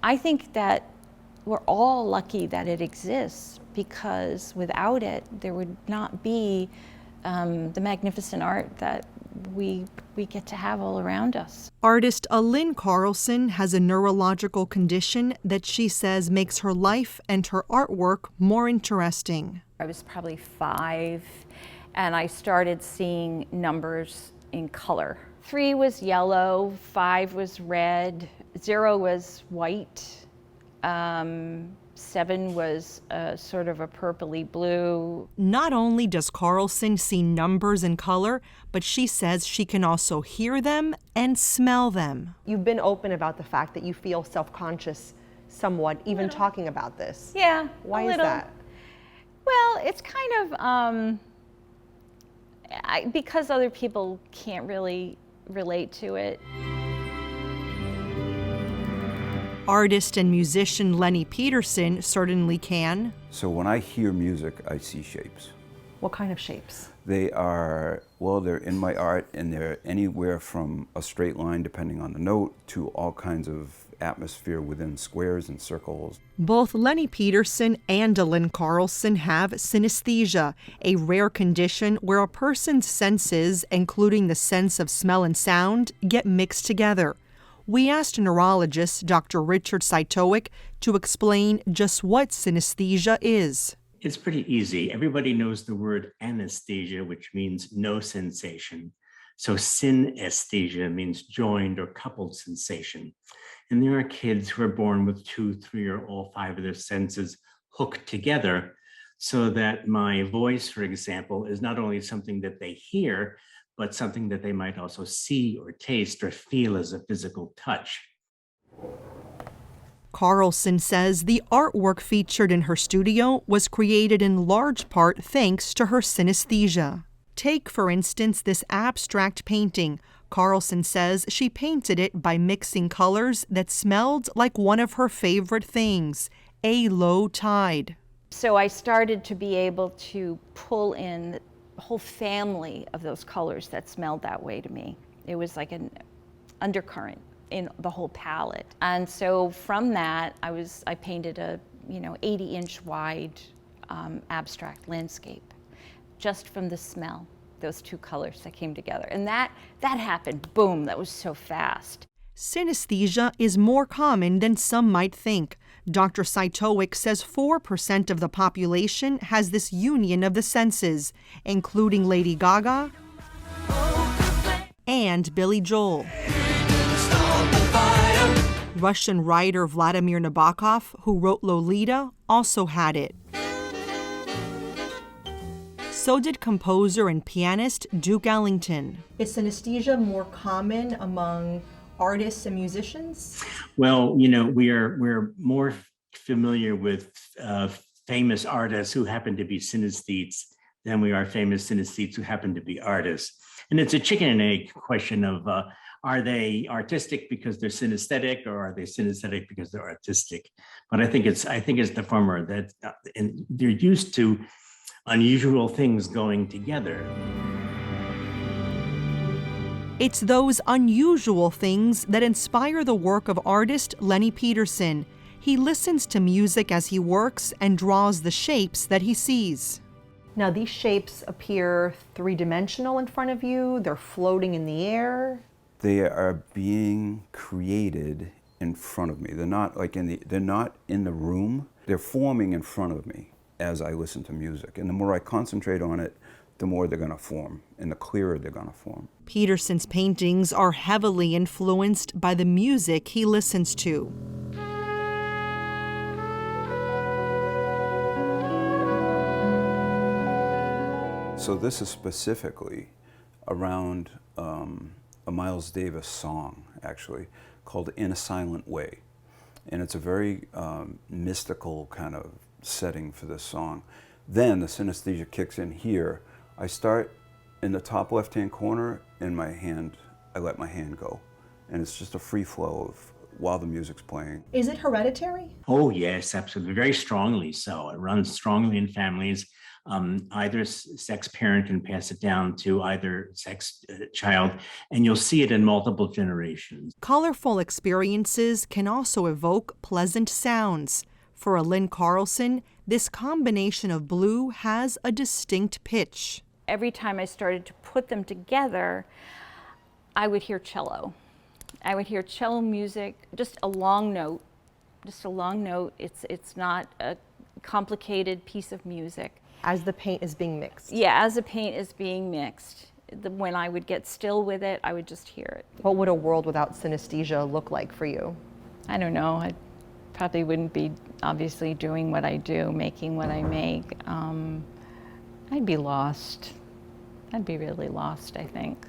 I think that we're all lucky that it exists, because without it, there would not be the magnificent art that we get to have all around us. Artist Lynn Carlson has a neurological condition that she says makes her life and her artwork more interesting. I was probably 5, and I started seeing numbers in color. 3 was yellow, 5 was red, 0 was white, 7 was sort of a purpley blue. Not only does Carlson see numbers in color, but she says she can also hear them and smell them. You've been open about the fact that you feel self-conscious somewhat, even talking about this. Yeah. Why is that? Well, it's kind of because other people can't really relate to it. Artist and musician Lenny Peterson certainly can. So when I hear music, I see shapes. What kind of shapes? They are, well, they're in my art, and they're anywhere from a straight line, depending on the note, to all kinds of atmosphere within squares and circles. Both Lenny Peterson and Lynn Carlson have synesthesia, a rare condition where a person's senses, including the sense of smell and sound, get mixed together. We asked neurologist Dr. Richard Saitowic to explain just what synesthesia is. It's pretty easy. Everybody knows the word anesthesia, which means no sensation. So synesthesia means joined or coupled sensation. And there are kids who are born with 2, 3, or all 5 of their senses hooked together, so that my voice, for example, is not only something that they hear, but something that they might also see or taste or feel as a physical touch. Carlson says the artwork featured in her studio was created in large part thanks to her synesthesia. Take, for instance, this abstract painting. Carlson says she painted it by mixing colors that smelled like one of her favorite things, a low tide. So I started to be able to pull in a whole family of those colors that smelled that way to me. It was like an undercurrent in the whole palette. And so from that, I painted a 80-inch wide abstract landscape, just from the smell, those 2 colors that came together. And that happened, boom, that was so fast. Synesthesia is more common than some might think. Dr. Saitowic says 4% of the population has this union of the senses, including Lady Gaga and Billy Joel. Russian writer Vladimir Nabokov, who wrote Lolita, also had it. So did composer and pianist Duke Ellington. Is synesthesia more common among artists and musicians? Well, we're more familiar with famous artists who happen to be synesthetes than we are famous synesthetes who happen to be artists. And it's a chicken and egg question of are they artistic because they're synesthetic, or are they synesthetic because they're artistic? But I think it's the former, that and they're used to unusual things going together. It's those unusual things that inspire the work of artist Lenny Peterson. He listens to music as he works and draws the shapes that he sees. Now, these shapes appear 3-dimensional in front of you. They're floating in the air. They are being created in front of me. They're not in the room. They're forming in front of me as I listen to music. And the more I concentrate on it, the more they're going to form, and the clearer they're going to form. Peterson's paintings are heavily influenced by the music he listens to. So this is specifically around a Miles Davis song, actually, called In a Silent Way. And it's a very mystical kind of setting for this song. Then the synesthesia kicks in here. I start in the top left-hand corner, and I let my hand go. And it's just a free flow while the music's playing. Is it hereditary? Oh, yes, absolutely. Very strongly so. It runs strongly in families. either sex parent and pass it down to either sex child, and you'll see it in multiple generations. Colorful experiences can also evoke pleasant sounds. For Lynn Carlson, this combination of blue has a distinct pitch. Every time I started to put them together, I would hear cello. I would hear cello music, just a long note. Just a long note. It's not a complicated piece of music. As the paint is being mixed. Yeah, as the paint is being mixed. When I would get still with it, I would just hear it. What would a world without synesthesia look like for you? I don't know. I probably wouldn't be obviously doing what I do, making what I make. I'd be lost. I'd be really lost, I think.